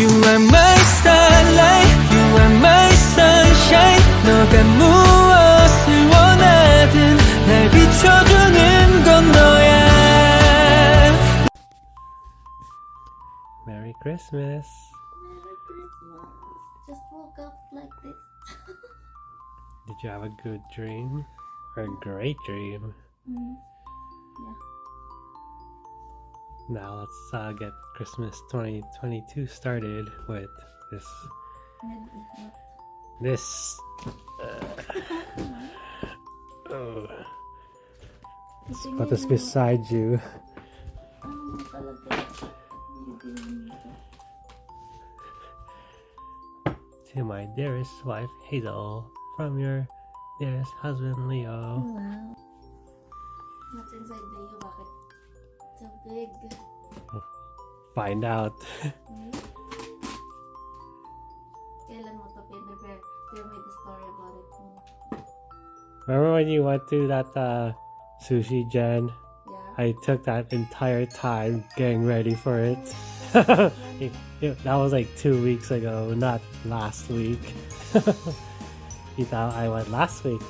You are my starlight, you are my sunshine. 너가 무엇을 원하든 날 비춰주는 건 너야. Merry Christmas. Merry Christmas. Just woke up like this. Did you have a good dream? Or a great dream? Yeah. Now let's get Christmas 2022 started with this. Put this beside you. To my dearest wife Hazel, from your dearest husband Leo. Wow. What's inside the you? Bakit so big? Find out. Kailan mo to pinrepare? Tell me the story about it. Remember when you went to that sushi, Jen? Yeah. I took that entire time getting ready for it. That was like 2 weeks ago, not last week. You thought I went last week. So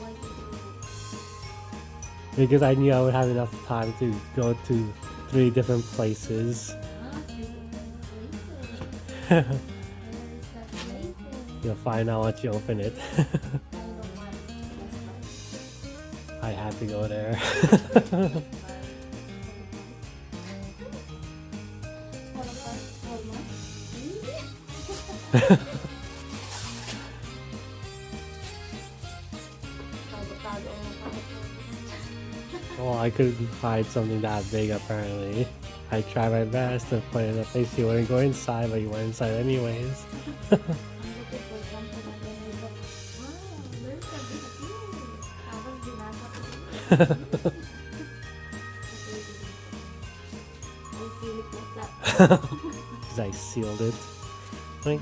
why did you do it? Because I knew I would have enough time to go to 3 different places. You'll find out once you open it. I had to go there. Well, I couldn't find something that big apparently. I tried my best to put it in a place you wouldn't go inside, but you went inside anyways. Because I sealed it. Like,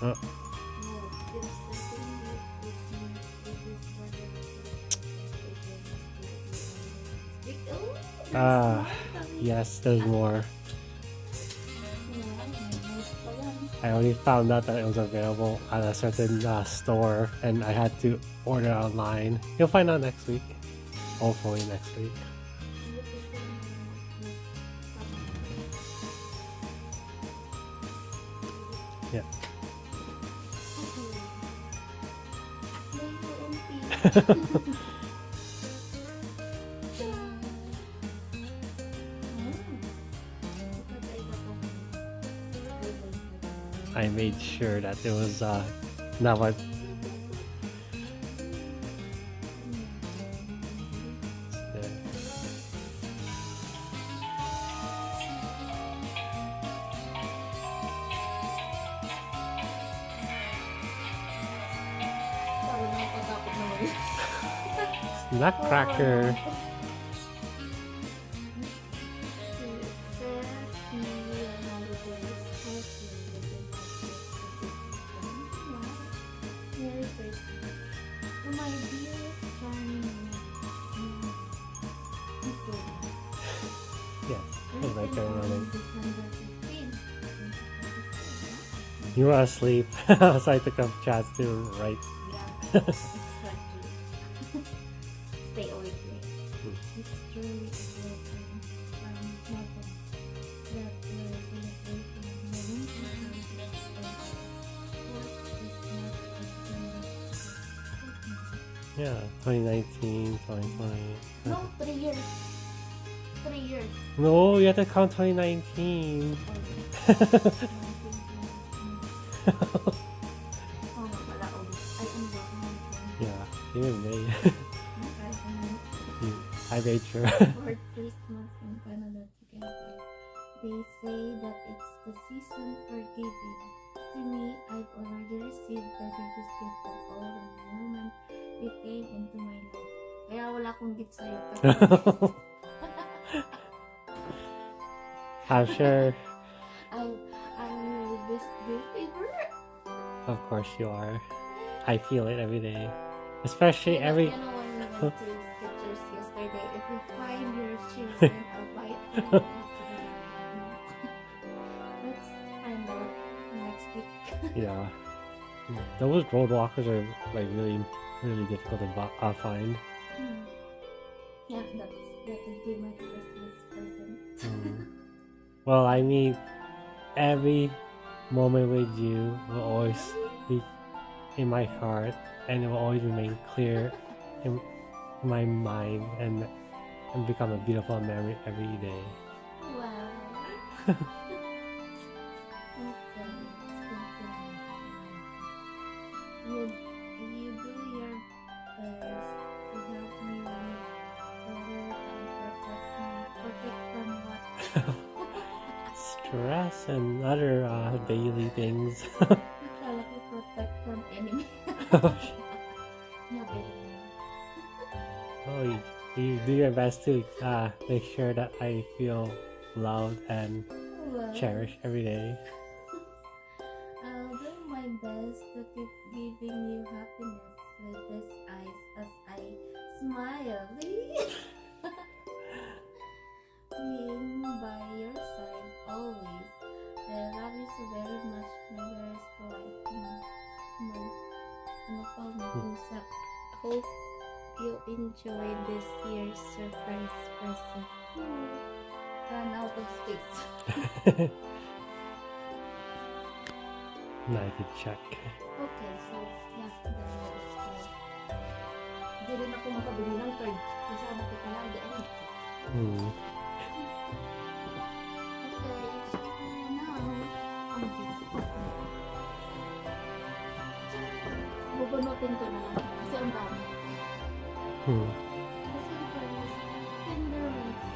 oh. Yes, there's more. I only found out that it was available at a certain store, and I had to order online. You'll find out next week. Hopefully next week. Yeah. I made sure that it was not what. Nutcracker. Yes, I like that running. You were asleep, so I took a chance to write. Stay awake. Yeah, 2019, 2020. No, 3 years. 3 years. No, you have to count 2019. Yeah, even me. I made sure. For Christmas in Canada together, they say that it's the season for giving. To me, I've already received the greatest gift of all the moment you came into my life. Kaya wala akong gift sa'yo. I'm sure. I'm your best gift ever. Of course you are. I feel it every day. Especially every... You know when we went to Skechers yesterday? Friday. If you find your shoes, then I'll buy it for you. Let's find out next week. Yeah. Those roadwalkers are like really, really difficult to find. Yeah, that would be my Christmas present. Well, I mean, every moment with you will always be in my heart, and it will always remain clear in my mind, and become a beautiful memory every day. Wow. Okay, let's continue. You do your best to help me live better and protect from what? Stress and other daily things. Akala ko protect from enemy. Yeah, Oh, you do your best to make sure that I feel loved and well, cherished every day. I'll do my best to keep giving you happiness with these eyes as I smile. Being by your side always. I love you so very much, my dearest wife. Usap. Hope you enjoy this year's surprise present. Run out of space. Nice to check. Okay, so yeah, hindi rin ako makabili ng card. Kasama kita lang the end. Okay, so now, ang beautiful. Bubunutin ko na lang kasi ang dami. Kasi first, finger lips.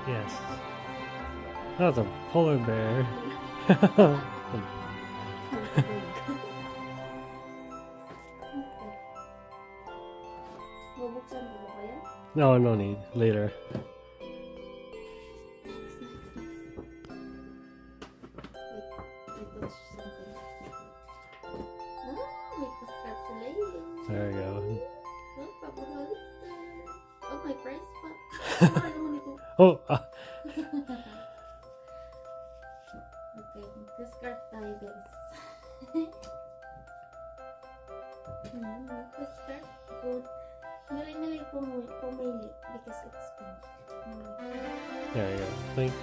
Yes. That was a polar bear. Bubuksan ko ba yan? No need. Later. Wait, something. May congratulations. There we go. Oh, papahalista. Oh, my prize pa. Ano mo nito? Oh! Okay, discard tayo guys. Discard food. Mali pumili because it's pink. There you go. Blink.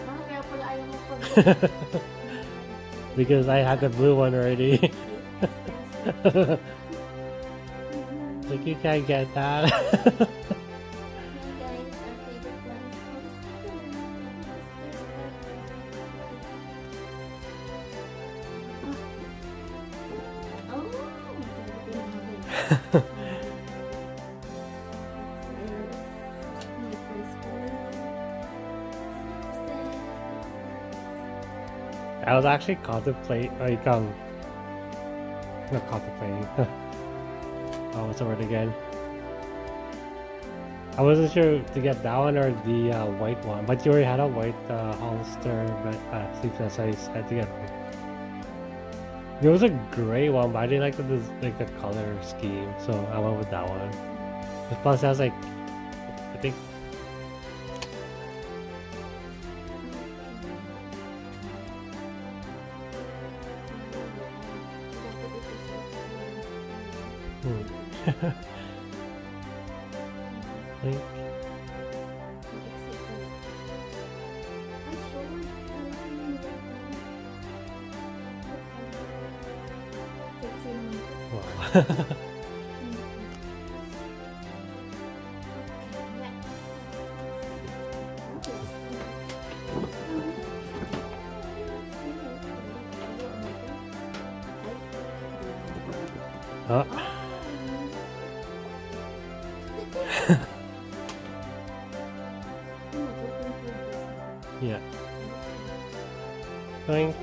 Kaya pala ayaw mo pag Because I had the blue one already. Like, you can't get that. I was actually contemplating, not contemplating. Oh, what's the word again? I wasn't sure to get that one or the white one, but you already had a white Hollister, but sleeveless, so I had to get one. There was a gray one, but I didn't like the color scheme, so I went with that one. Plus, I was like, I think. Think. Wow. Oh. Yeah. I think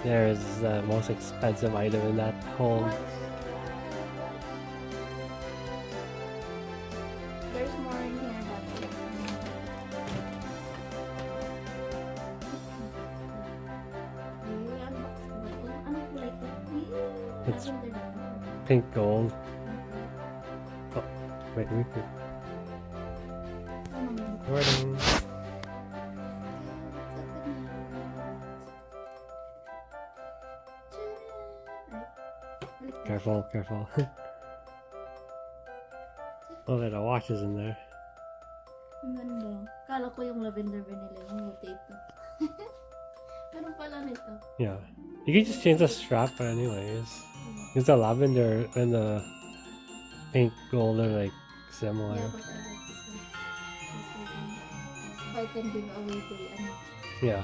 there's the most expensive item in that whole. There's more in here, but It's Lavender. pink gold. Oh, wait, let me put recording. Careful, careful. Oh, there, the watch is in there. Ang ganda. Kala ko yung lavender vanilla yung potato. Meron pala nito. Yeah. You can just change the strap anyways. Because the lavender and the pink gold are like similar. Yeah, but I like this one. If I can give away the Yeah.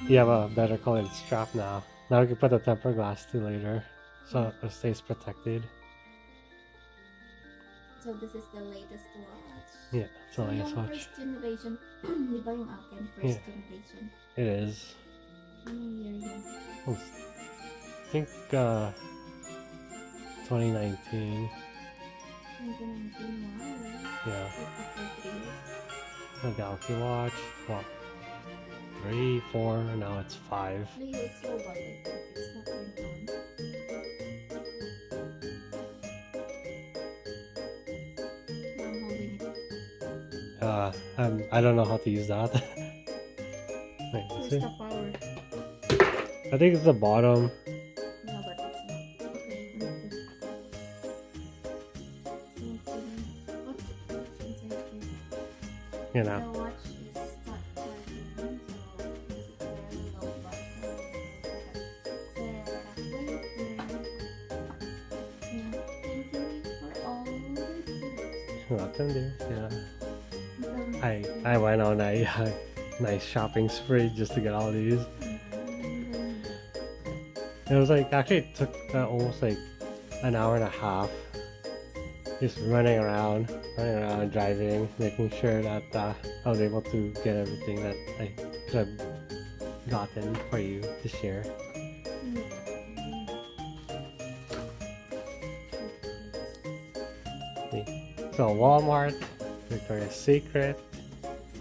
You have a better colored strap now. Now we can put the tempered glass to later. So it stays protected. So this is the latest watch. Yeah, it's the latest yung watch. first generation, di ba yung akin? First Yeah. generation. It is. Anong year yun? I think 2019. 2019, wow. Yeah. Like after 3 years. The Galaxy Watch. Well, 3, 4, and now it's 5. Leo, it's low ba? Like, it's not turned on. I'm holding it. I don't know how to use that. Wait, let's Where's see. the power? I think it's the bottom. No, but it's not. Okay, let's see. What's inside here? You know. The watch is start charging, so this is very low battery. Yeah, thank you for all the tips. Welcome, dear. Yeah. I went on a nice shopping spree just to get all these. It was like actually it took almost like an hour and a half just running around, driving, making sure that I was able to get everything that I could have gotten for you to share. So Walmart, Victoria's Secret,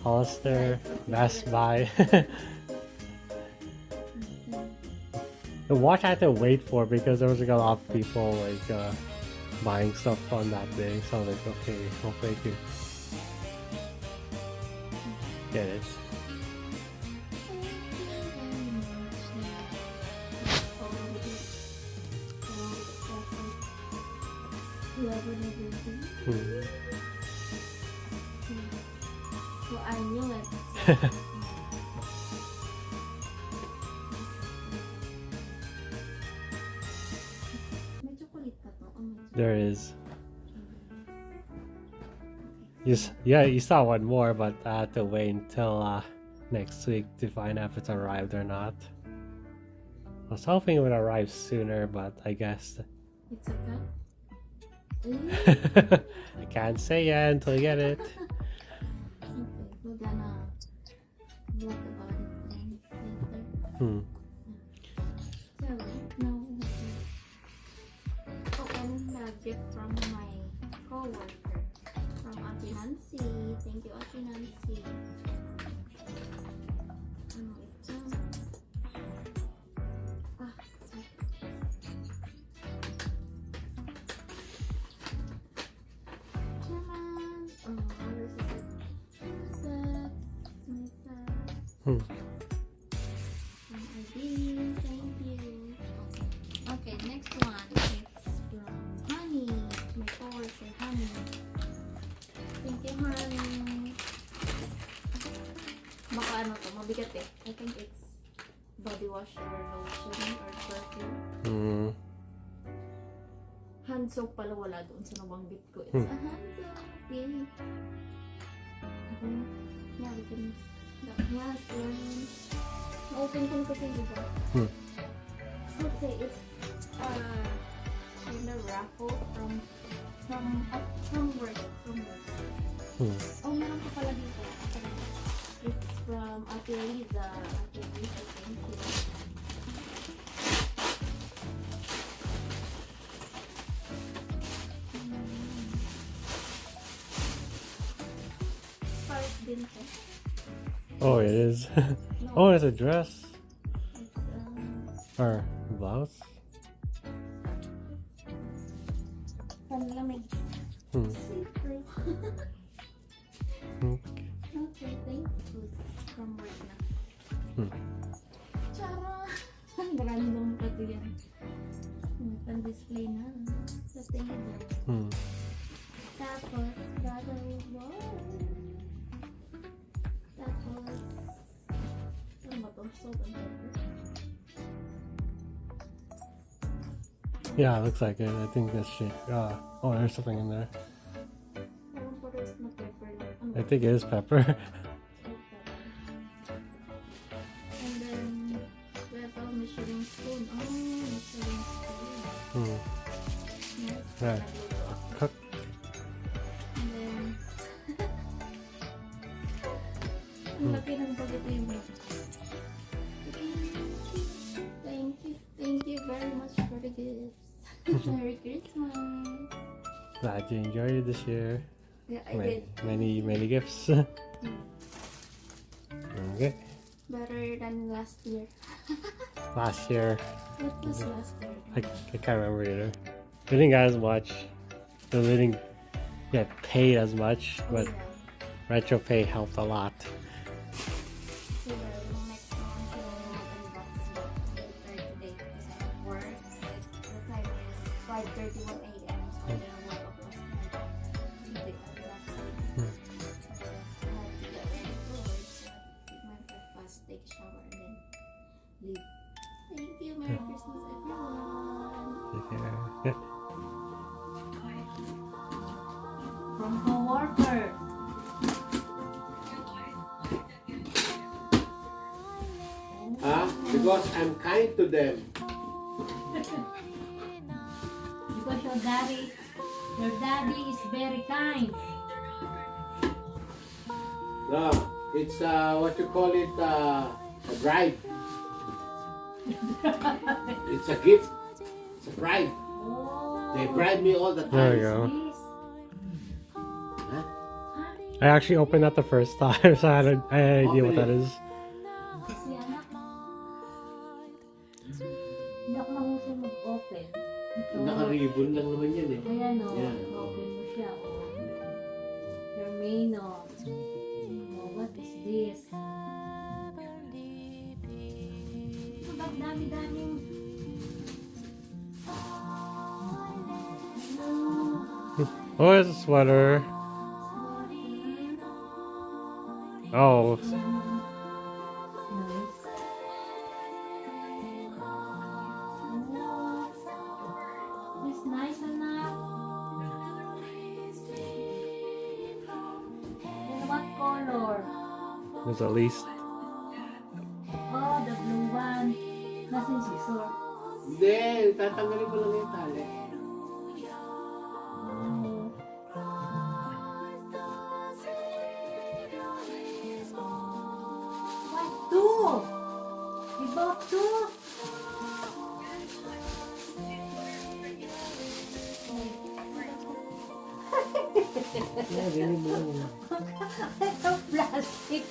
Hollister, Best Buy. The watch I had to wait for because there was like a lot of people like buying stuff on that day. So I was like, okay, hopefully I can get it. Hmm. So I knew it. May chocolate pa to. Oh, may chocolate. There is. Yeah, you saw one more, but I had to wait until next week to find out if it's arrived or not. I was hoping it would arrive sooner, but I guess It's a cut? I can't say yet until you get it. Okay, we're gonna talk about it then later. Hmm. So, now, open the gift from my coworker, from Ate Nancy. Thank you, Ate Nancy. Ano ito? Sorry. Charan! Oh, this is it. Hmm. From Irene, thank you. Okay, next one. It's from Honey. My coworker, Honey. Thank you, Honey. Baka ano to, mabigat eh. I think it's body wash or lotion or perfume. Hmm. Hand soap pala wala doon sa nabanggit ko. It's a hand soap. Yay. Okay. Yeah, we can use that. Yes, na-open ko na kasi diba? Hmm. Okay, it's kind of raffle from work. Hmm. Oh, meron ko pala dito. It's from Ate Liza. Ate Liza, thank you. Scarf din to. Oh, it is. No, Oh, it's a dress it's or blouse. Panlamig. Hmm. Secret. Okay. Okay, thank you. From work na. Hmm. Chara! Random pati yan. Pan-display na sa table. Hmm. Tapos, bottle water. Tapos, ano ba ito? Salt and pepper. Yeah, it looks like it. I think that's shit. Oh, there's something in there. Parang pares na pepper lang. Ano I think it is pepper. And then, we have a measuring spoon. Oh, measuring spoon. Hmm. Yes. Right. Cook. And then, ang laki ng bagito yung Thank you very much for the gifts. Merry Christmas. Glad you enjoyed it this year. Yeah, I did. Many gifts. Okay. Better than last year. Last year, What was last year? I can't remember either. We didn't get as much. We didn't get paid as much, but Yeah. RetroPay helped a lot. So, next month, unbox mo. 30 days. Kasi I work. The time is 5:31 a.m. So, I didn't work up last night. Hindi, unbox it. I have to get ready for work. So, take my breakfast, take a shower, and then leave. Thank you. Merry Christmas, everyone. Take care. From co-worker. Because I'm kind to them. Because your daddy is very kind. No, it's what you call it, a bribe. It's a gift. It's a bribe. Oh, They bribe me all the There time. you go. this. Huh? I actually opened that the first time, so I had no idea what that is. Kasi anak, hindi ako mahusay mag-open. Ito, Naka-ribbon lang naman yan eh. ayan o, Yeah. open mo siya o. Hermano. Oh, what is this? Ba't dami-daming? Oh, it's a sweater. Oh, Nice. It's nice enough. And what color? there's at least. Oh, the blue one. Nasaan si Sir? Hindi, tatanggalin ko lang yung tali. What? Two! We bought two! Yeah, ganyan mo lang. Ito plastic.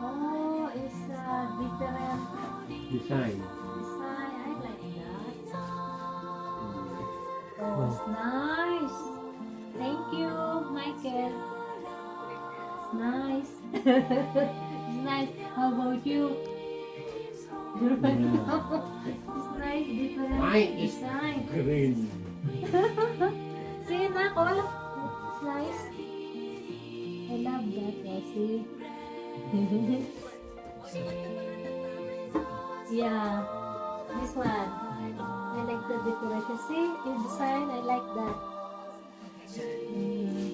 Oh, it's a different Design. design. I like that. Oh, it's nice. Thank you, Michael. It's nice. It's nice. How about you? It's nice, different Mine is design. green. See, Nako? It's nice. I love that, see? Yeah, this one. I like the decoration. See, the design, I like that. Mm.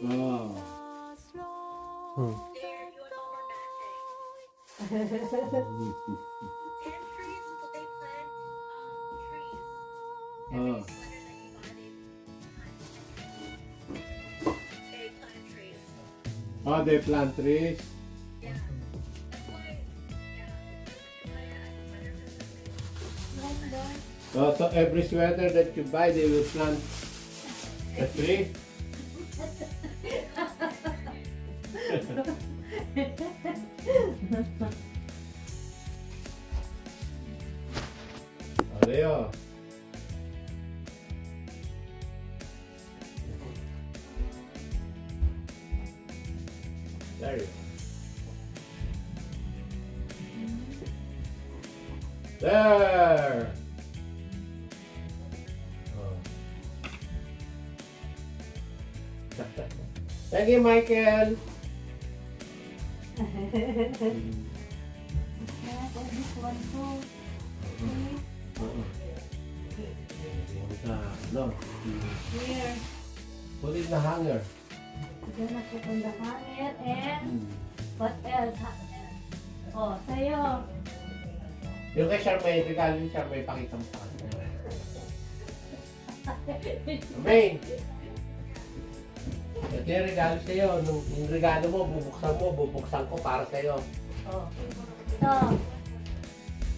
Oh. Hmm. Oh. Oh, they plant trees. Oh, so every sweater that you buy, they will plant a tree. Oh, Leo. There you go. There. Oh. Thank you, Michael. Yeah, this one too. No. Here. Put it in the hanger. Diyan na po on the hanger and what else? Oh, sa'yo. Yung kay Charmaine, regalo ni Charmaine, pakita mo sa kanya. Charmaine! Ito yung regalo sa'yo. Yung regalo mo, bubuksan ko para sa'yo. Oh. Ito.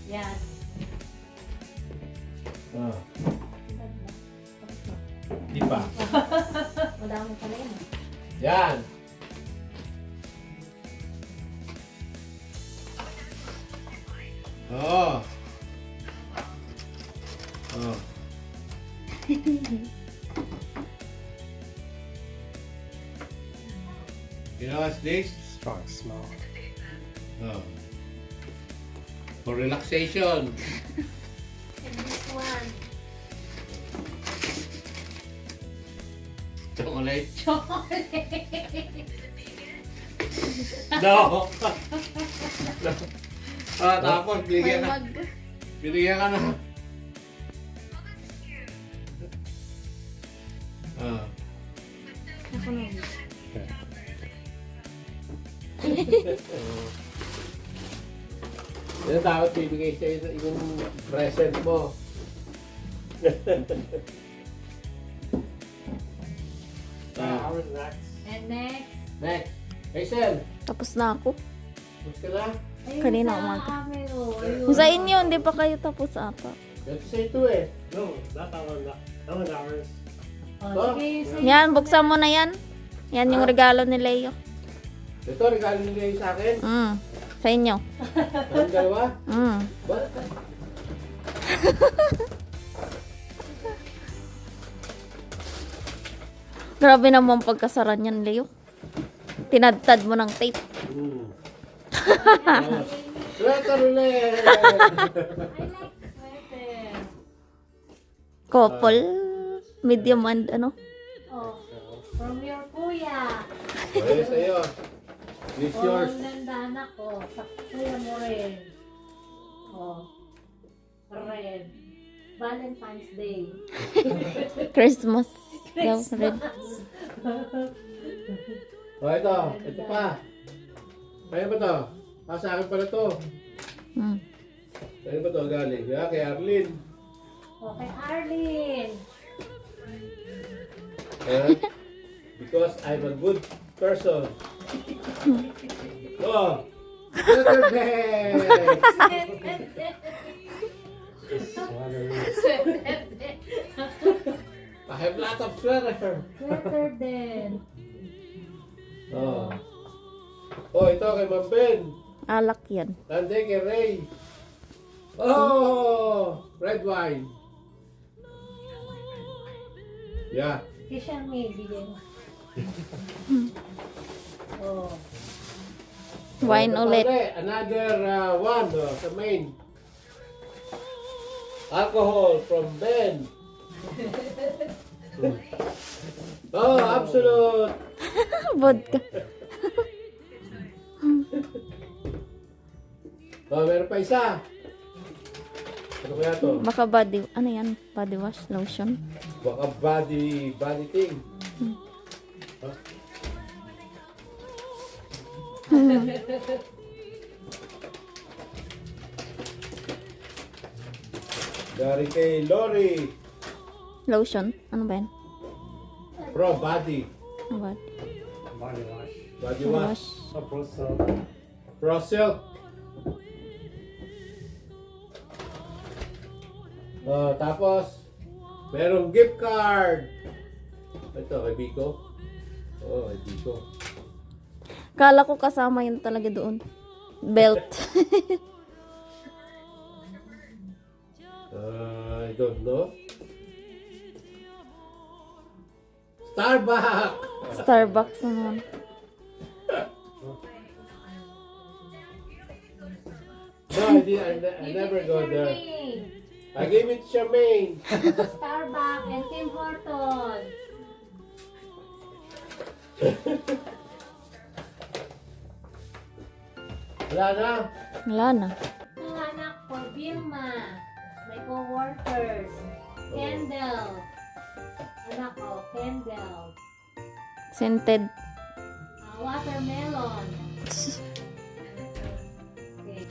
Yan. Oh. Di ba? Madami pala yun. Yan! Oo. Oh. You know what's this? Strong smell. Oh. For relaxation. And this one. Chocolate. Chocolate. No! Ah, tapos binigyan ka. Binigyan ka na. Ah. Ako na. Yan dapat bibigay sa'yo yung present mo. Ah, next. And next. next. Hazel, Tapos na ako. gusto ka na? Ayun Kanina sa umaga. amin, oh. Ayun. Kung sa inyo, hindi pa kayo tapos ata. Ito sa ito eh. No, not that one. That one ours. Oh, sige, sige. Yan, buksan mo na yan. Yan yung regalo ni Leo. Ito, regalo nila yung sa akin. Sa inyo. Ang dalawa. Ba? Grabe naman pagkasaran yan, Leo. Tinadtad mo ng tape. Sweater ulit! I like sweater. Couple. Medium and ano. Oh, from your kuya. Ayun sa'yo. This Oh, yours. ang ganda anak ko. Sa kuya mo rin. Oh, red. Valentine's Day. Christmas. Daw, red. Oh, ito. Ito pa. Kaya ba to? Ah, sa akin pala to. Kaya ba to galing? Yeah, kay Arlene. Okay, Arlene. Because I'm a good person. Oh! Sweater day! I have lots of sweater. Sweater din. Oh. Oh, ito kay Ma'am Ben. Alak yan. Nandun kay Ray. Oh! Red wine. Yeah. Kisha may bigyan. Oh. Wine Ito ulit. Another one sa main. Alcohol from Ben. Oh, absolute. Vodka. Oh, meron pa isa. Ano kaya to? Baka body, ano yan? Body wash, lotion. Baka body thing. Huh? Dari kay Lori. Lotion? Ano ba yan? Pro body. Ano ba? Body wash. What do you want? Brush. A pro silk. Pro Silk. Oh, tapos, merong gift card. Ito, kay Biko. Oh, kay Biko. Kala ko kasama yun talaga doon. Belt. I don't know. Starbucks! Starbucks naman. No, I never go there. I gave it to Charmaine. Starbucks and Tim Horton. Wala na. Wala na. Ang anak ko, Vilma. My co-workers. Kendall. Anak ko, Kendall. Scented. Watermelon.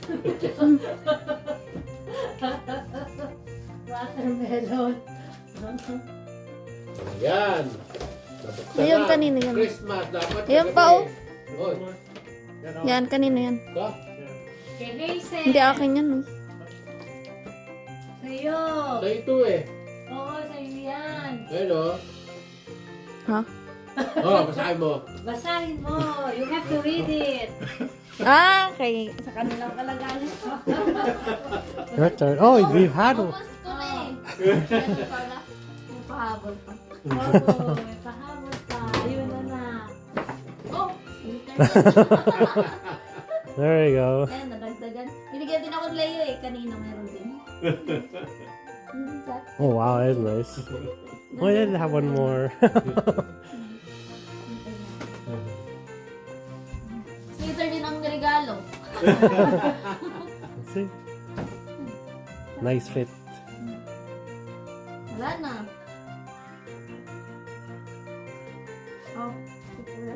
Okay. Watermelon. Ayan. Nabuksan Ayun, na. kanino yun? Christmas. Dapat Ayun kagabi. pa, oh. Oy, Yan, kanino yan? ito. Kay Hazel. Hindi akin yan. Sa'yo. Sa ito eh. Oo, sa'yo yan. Ayun oh. Ha? Oh, basahin mo. Basahin mo. You have to read it. Ah, kay sa kanilang kalagayan. Your turn. Oh, we've had one. Bukas ko na eh. Ganun pala. May pahabol pa. Oo, may pahabol pa. Ayun na. Oh, sweeter. There you go. Ayan, nadagdagan. Binigyan din ako ng Leo eh. Kanina meron din. Oh wow, that's nice. Oh, I did have one more. Sweeter din ang regalo. Let's see. Nice fit. Wala na. Oh, super.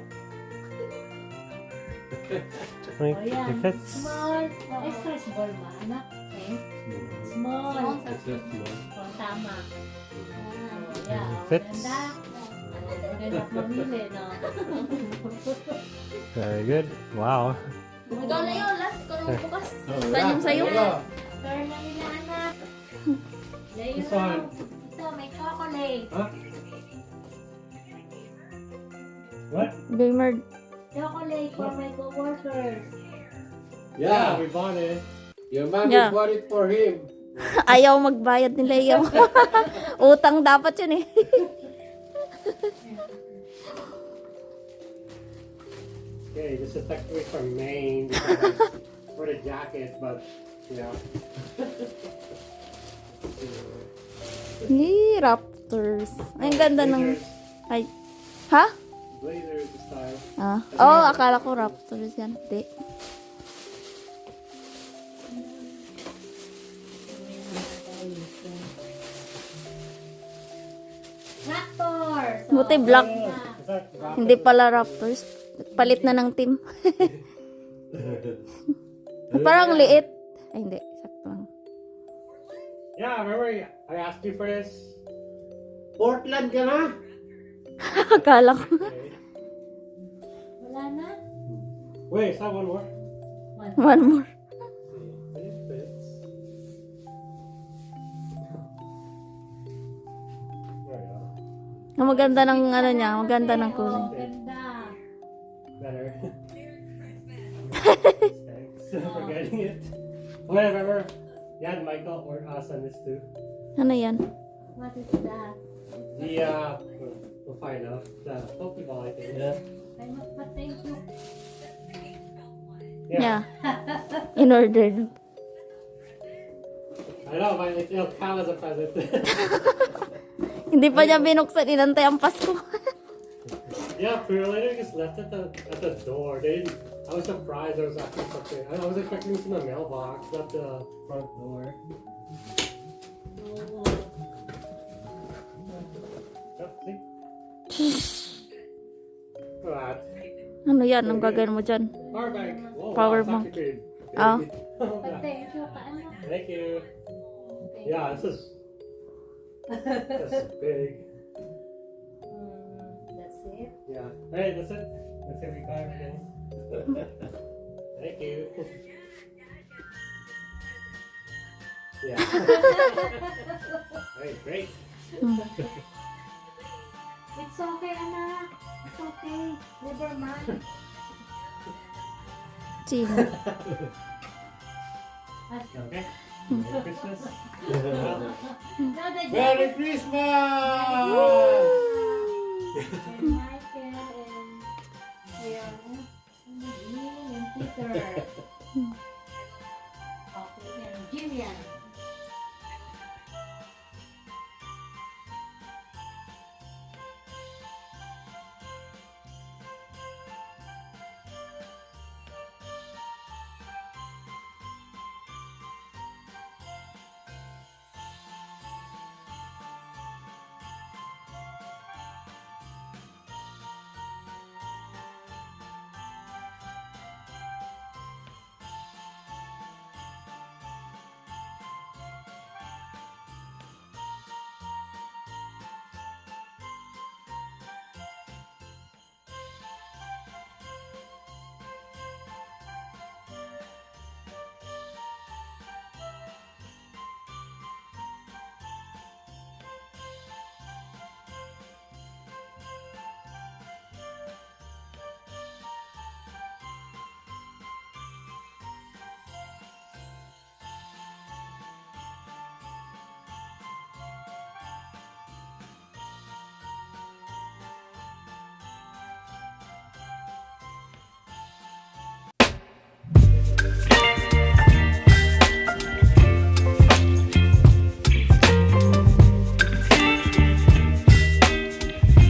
Like, O yan. it fits. Small. Extra small ba, anak? Okay. Small. It's just small. O, tama. O, yeah. O, Fits. ganda. Maganda mamili, no? Very good. Wow. Ikaw na yun, last ko nung bukas. Oh, Saan yung sa'yo? wala. Turn na nila, anak. Layo This na. one. Ito, may chocolate. Huh? What? Gamer. Chocolate for my co-workers. Yeah, we bought it. your mommy Yeah. bought it for him. Ayaw magbayad ni Leo. Utang dapat yun eh. Okay, this is technically from Maine for the jacket, but yeah. Hey, Raptors. Ay, ang ganda ng... Ay. Ha? Blazers style. Ah. Oh, akala ko Raptors yan. Hindi. Raptors! Buti black. Is that Hindi pala Raptors. Palit na ng team. Parang liit. Ay, hindi. Sakto lang. Yeah, remember I asked you for this? Portland ka na? Akala ko. Okay. Wala na? Wait, is that one more? One more. It fits. There we go. Ang maganda ng ano niya. Maganda ng kulay. Oh, ganda. Better. Thanks for getting it. Wait, remember? You had Michael or us on this too. Ano yan? What is that? The we'll find out. The Pokeball, I think. Yeah. But thank you. Yeah. In order. I know, but it'll count as a present. Hindi pa niya binuksan. Inantay ang Pasko. Yeah, Purelator just left it at the door. I was surprised there was actually something. I was expecting this in the mailbox, not the front door. Yep, see? Look at that. Ano yan? Anong gagawin mo dyan? Power bank. Whoa, Power wow, it's bank. actually big. Oh. But thank you. Paano? Thank you. Thank Yeah, this is big. That's it. Yeah. Hey, that's it. That's every card, okay? Thank you. Yeah. Hey, great. It's okay, anak. It's okay. Never mind. Sino? Okay. Merry Christmas. No, the Merry jacket. Christmas! And Michael and me and Peter.